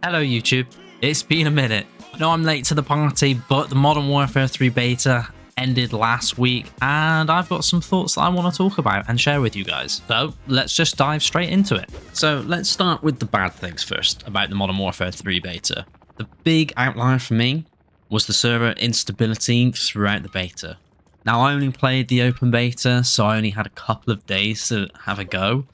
Hello YouTube, it's been a minute. I know I'm late to the party, but the Modern Warfare 3 beta ended last week and I've got some thoughts that I want to talk about and share with you guys. So let's just dive straight into it. So let's start with the bad things first about the Modern Warfare 3 beta. The big outlier for me was the server instability throughout the beta. Now I only played the open beta, so I only had a couple of days to have a go,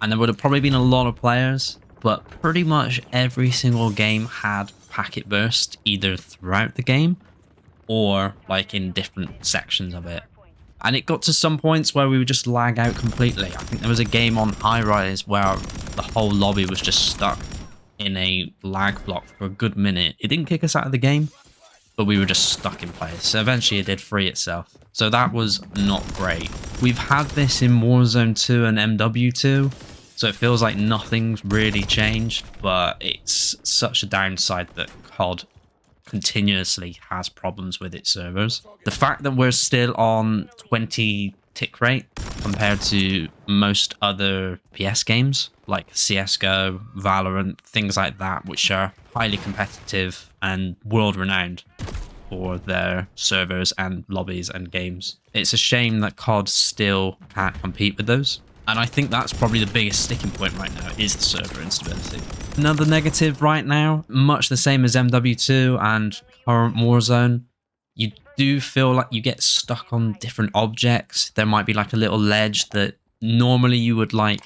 and there would have probably been a lot of players, but pretty much every single game had packet burst either throughout the game or like in different sections of it. And it got to some points where we would just lag out completely. I think there was a game on High Rise where the whole lobby was just stuck in a lag block for a good minute. It didn't kick us out of the game, but we were just stuck in place. So eventually it did free itself. So that was not great. We've had this in Warzone 2 and MW2. So it feels like nothing's really changed, but it's such a downside that COD continuously has problems with its servers. The fact that we're still on 20 tick rate compared to most other PS games like CSGO, Valorant, things like that, which are highly competitive and world-renowned for their servers and lobbies and games. It's a shame that COD still can't compete with those. And I think that's probably the biggest sticking point right now is the server instability. Another negative right now, much the same as MW2 and current Warzone, you do feel like you get stuck on different objects. There might be like a little ledge that normally you would like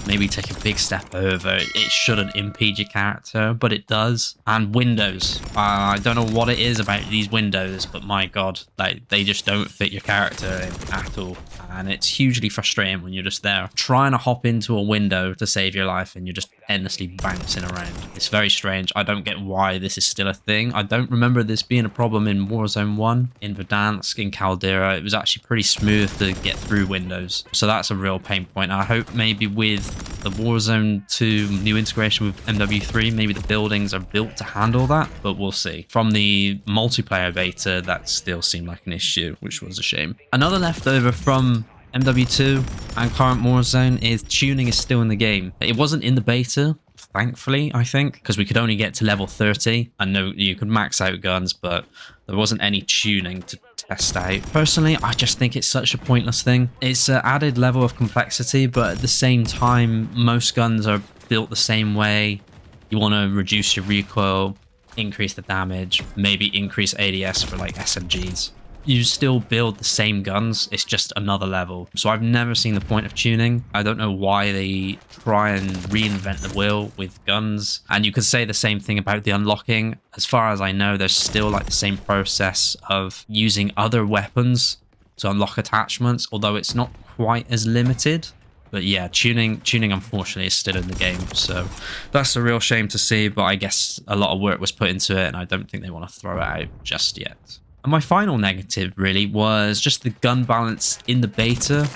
maybe take a big step over. It shouldn't impede your character, but it does. And windows. I don't know what it is about these windows, but my god, like they just don't fit your character in at all. And it's hugely frustrating when you're just there trying to hop into a window to save your life and you're just endlessly bouncing around. It's very strange. I don't get why this is still a thing. I don't remember this being a problem in Warzone 1, in Verdansk, in Caldera. It was actually pretty smooth to get through windows. So that's a real pain point. I hope maybe with the Warzone 2 new integration with MW3, maybe the buildings are built to handle that, but we'll see. From the multiplayer beta, that still seemed like an issue, which was a shame. Another leftover from MW2 and current Warzone is tuning is still in the game. It wasn't in the beta, thankfully, I think, because we could only get to level 30. I know you could max out guns, but there wasn't any tuning to test out. Personally, I just think it's such a pointless thing. It's an added level of complexity, but at the same time, most guns are built the same way. You want to reduce your recoil, increase the damage, maybe increase ADS for like SMGs. You still build the same guns, it's just another level. So I've never seen the point of tuning. I don't know why they try and reinvent the wheel with guns. And you could say the same thing about the unlocking. As far as I know, there's still like the same process of using other weapons to unlock attachments, although it's not quite as limited. But yeah, tuning unfortunately is still in the game. So that's a real shame to see, but I guess a lot of work was put into it and I don't think they want to throw it out just yet. And my final negative really was just the gun balance in the beta.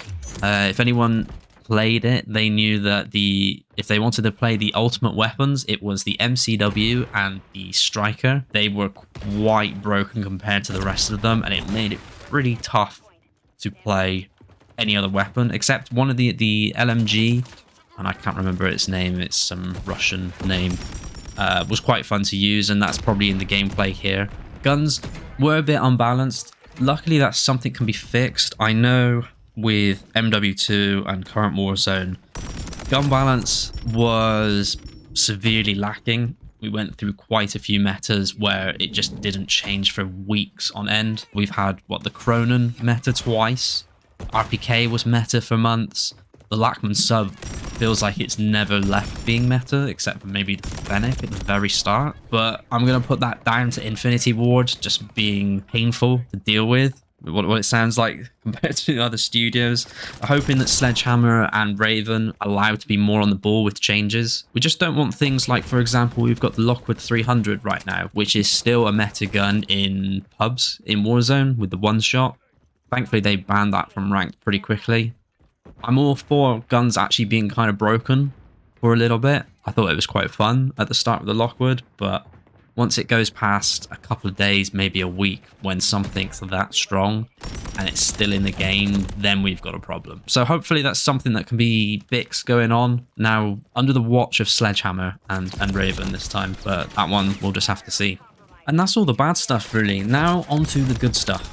If anyone played it, they knew that if they wanted to play the ultimate weapons, it was the MCW and the Striker. They were quite broken compared to the rest of them, and it made it pretty tough to play any other weapon, except one of the LMG, and I can't remember its name, it's some Russian name, was quite fun to use, and that's probably in the gameplay here. Guns were a bit unbalanced. Luckily, that's something can be fixed. I know with MW2 and current Warzone, gun balance was severely lacking. We went through quite a few metas where it just didn't change for weeks on end. We've had, the Cronin meta twice. RPK was meta for months. The Lachman sub feels like it's never left being meta, except for maybe the Fennec at the very start. But I'm going to put that down to Infinity Ward just being painful to deal with, what it sounds like compared to other studios. I'm hoping that Sledgehammer and Raven are allowed to be more on the ball with changes. We just don't want things like, for example, we've got the Lockwood 300 right now, which is still a meta gun in pubs in Warzone with the one shot. Thankfully, they banned that from ranked pretty quickly. I'm all for guns actually being kind of broken for a little bit. I thought it was quite fun at the start of the Lockwood, but Once it goes past a couple of days, maybe a week, when something's that strong and it's still in the game, then we've got a problem. So hopefully that's something that can be fixed going on. Now, under the watch of Sledgehammer and Raven this time, but that one we'll just have to see. And that's all the bad stuff, really. Now onto the good stuff.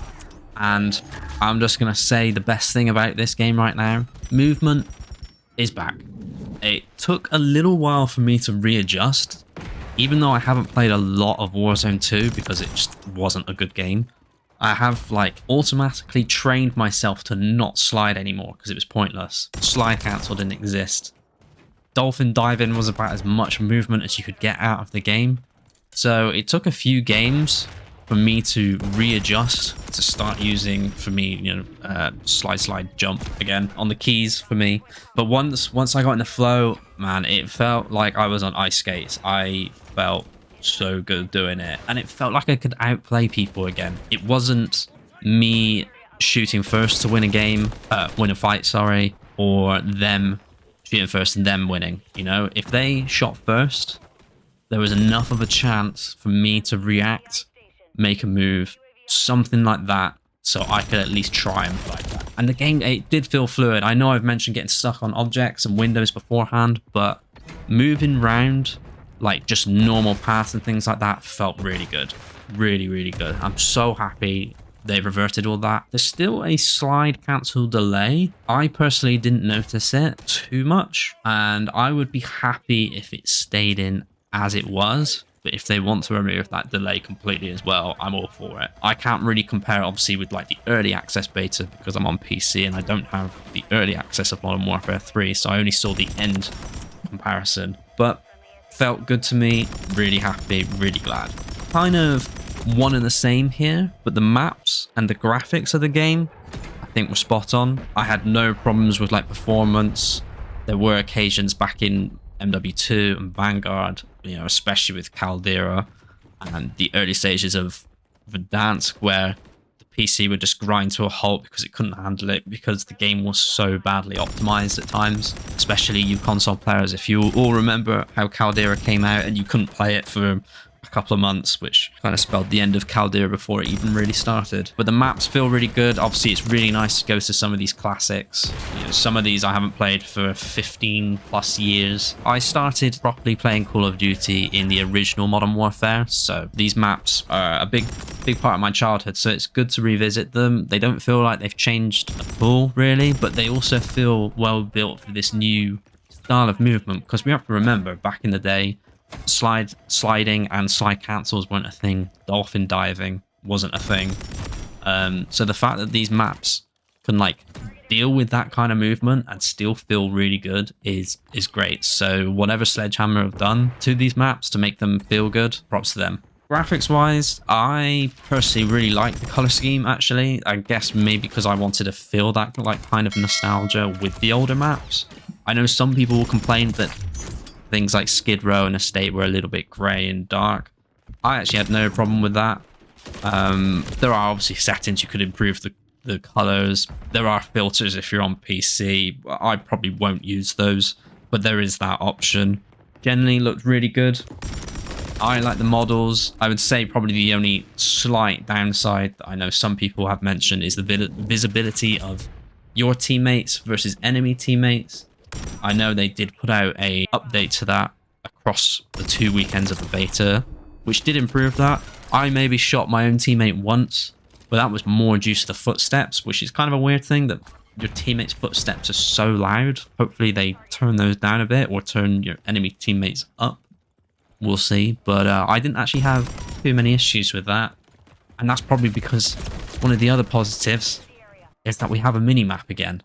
And I'm just going to say the best thing about this game right now, movement is back. It took a little while for me to readjust, even though I haven't played a lot of Warzone 2 because it just wasn't a good game. I have like automatically trained myself to not slide anymore because it was pointless. Slide cancel didn't exist. Dolphin diving was about as much movement as you could get out of the game. So it took a few games for me to readjust to start using, for me, you know, slide, jump again on the keys for me. But once I got in the flow, man, it felt like I was on ice skates. I felt so good doing it, and it felt like I could outplay people again. It wasn't me shooting first to win a game, win a fight, sorry, or them shooting first and them winning. You know, if they shot first, there was enough of a chance for me to react, make a move, something like that, so I could at least try and fight that. And the game, it did feel fluid. I know I've mentioned getting stuck on objects and windows beforehand, but moving around, like just normal paths and things like that, felt really good. Really, really good. I'm so happy they reverted all that. There's still a slide cancel delay. I personally didn't notice it too much, and I would be happy if it stayed in as it was. But if they want to remove that delay completely as well, I'm all for it. I can't really compare, obviously, with like the early access beta because I'm on PC and I don't have the early access of Modern Warfare 3, so I only saw the end comparison. But felt good to me, really happy, really glad. Kind of one and the same here, but the maps and the graphics of the game, I think were spot on. I had no problems with like performance. There were occasions back in MW2 and Vanguard, you know, especially with Caldera and the early stages of Verdansk, where the PC would just grind to a halt because it couldn't handle it, because the game was so badly optimized at times, especially you console players. If you all remember how Caldera came out and you couldn't play it for a couple of months, which kind of spelled the end of Caldera before it even really started. But the maps feel really good. Obviously, it's really nice to go to some of these classics. You know, some of these I haven't played for 15 plus years. I started properly playing Call of Duty in the original Modern Warfare, so these maps are a big part of my childhood, so it's good to revisit them. They don't feel like they've changed at all, really, but they also feel well built for this new style of movement, because we have to remember, back in the day, sliding and slide cancels weren't a thing. Dolphin diving wasn't a thing. So the fact that these maps can like deal with that kind of movement and still feel really good is great. So whatever Sledgehammer have done to these maps to make them feel good, props to them. Graphics wise, I personally really like the color scheme, actually. I guess maybe because I wanted to feel that like kind of nostalgia with the older maps. I know some people will complain that things like Skid Row and Estate were a little bit grey and dark. I actually had no problem with that. There are obviously settings you could improve the colors. There are filters if you're on PC. I probably won't use those, but there is that option. Generally looked really good. I like the models. I would say probably the only slight downside that I know some people have mentioned is the visibility of your teammates versus enemy teammates. I know they did put out a update to that across the 2 weekends of the beta, which did improve that. I maybe shot my own teammate once, but that was more due to the footsteps, which is kind of a weird thing that your teammates' footsteps are so loud. Hopefully they turn those down a bit or turn your enemy teammates up. We'll see. But I didn't actually have too many issues with that. And that's probably because one of the other positives is that we have a mini-map again.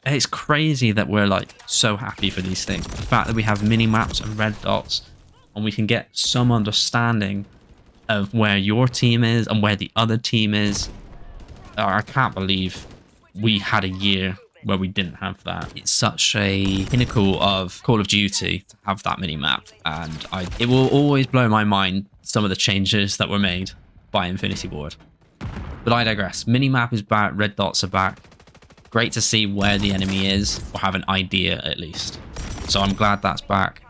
It's crazy that we're like so happy for these things. The fact that we have mini maps and red dots, and we can get some understanding of where your team is and where the other team is. I can't believe we had a year where we didn't have that. It's such a pinnacle of Call of Duty to have that mini map, and it will always blow my mind some of the changes that were made by Infinity Ward. But I digress. Mini map is back, red dots are back. Great to see where the enemy is, or have an idea at least. So I'm glad that's back.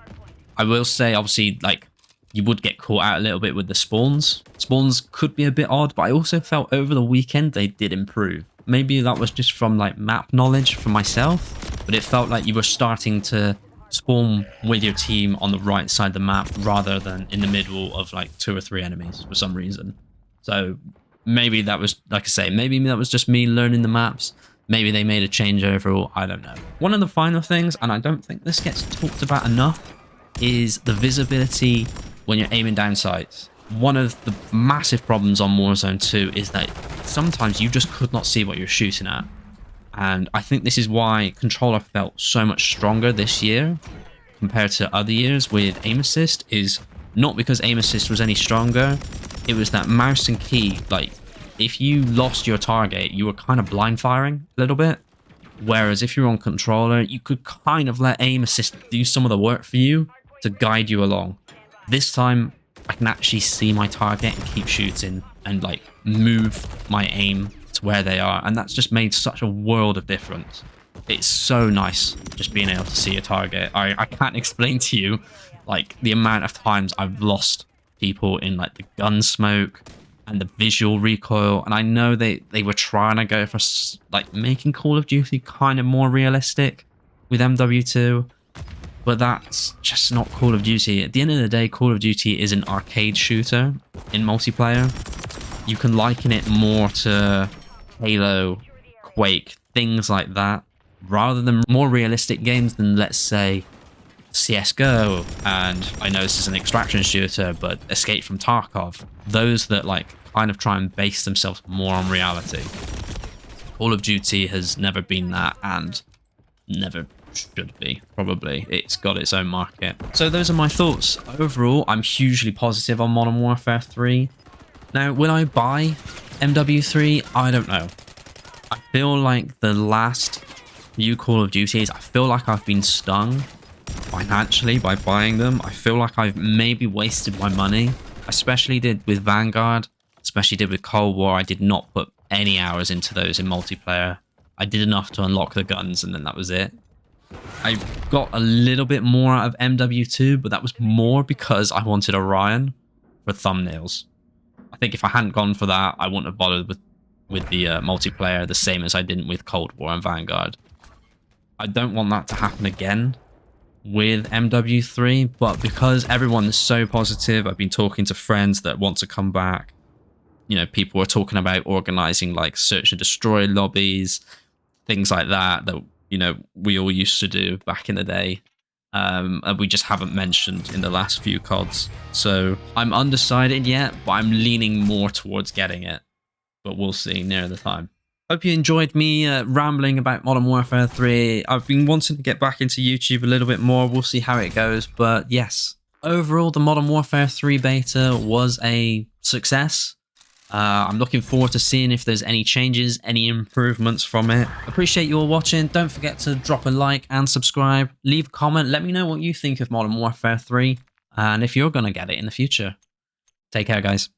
I will say, obviously, like, you would get caught out a little bit with the spawns. Spawns could be a bit odd, but I also felt over the weekend they did improve. Maybe that was just from like map knowledge for myself, but it felt like you were starting to spawn with your team on the right side of the map rather than in the middle of like 2 or 3 enemies for some reason. So maybe that was, like I say, maybe that was just me learning the maps. Maybe they made a change overall. I don't know. One of the final things, and I don't think this gets talked about enough, is the visibility when you're aiming down sights. One of the massive problems on Warzone 2 is that sometimes you just could not see what you're shooting at. And I think this is why controller felt so much stronger this year compared to other years with aim assist, is not because aim assist was any stronger. It was that mouse and key, like if you lost your target, you were kind of blind firing a little bit. Whereas if you're on controller, you could kind of let aim assist do some of the work for you to guide you along. This time, I can actually see my target and keep shooting and like move my aim to where they are. And that's just made such a world of difference. It's so nice just being able to see a target. I can't explain to you like the amount of times I've lost people in like the gun smoke and the visual recoil. And I know they were trying to go for like making Call of Duty kind of more realistic with MW2. But that's just not Call of Duty. At the end of the day, Call of Duty is an arcade shooter in multiplayer. You can liken it more to Halo, Quake, things like that, rather than more realistic games than, let's say, CSGO, and I know this is an extraction shooter, but Escape from Tarkov. Those that like kind of try and base themselves more on reality. Call of Duty has never been that, and never should be, probably. It's got its own market. So those are my thoughts. Overall, I'm hugely positive on Modern Warfare 3. Now, will I buy MW3? I don't know. I feel like the last few Call of Duties, I feel like I've been stung financially by buying them. I feel like I've maybe wasted my money. Especially did with Vanguard, especially did with Cold War. I did not put any hours into those in multiplayer. I did enough to unlock the guns and then that was it. I got a little bit more out of MW2, but that was more because I wanted Orion for thumbnails. I think if I hadn't gone for that, I wouldn't have bothered with the multiplayer the same as I didn't with Cold War and Vanguard. I don't want that to happen again with MW3, but because everyone is so positive, I've been talking to friends that want to come back. You know, people are talking about organizing like search and destroy lobbies, things like that, you know, we all used to do back in the day. And we just haven't mentioned in the last few CODs. So I'm undecided yet, but I'm leaning more towards getting it. But we'll see near the time. Hope you enjoyed me rambling about Modern Warfare 3. I've been wanting to get back into YouTube a little bit more. We'll see how it goes. But yes, overall, the Modern Warfare 3 beta was a success. I'm looking forward to seeing if there's any changes, any improvements from it. Appreciate you all watching. Don't forget to drop a like and subscribe. Leave a comment. Let me know what you think of Modern Warfare 3 and if you're going to get it in the future. Take care, guys.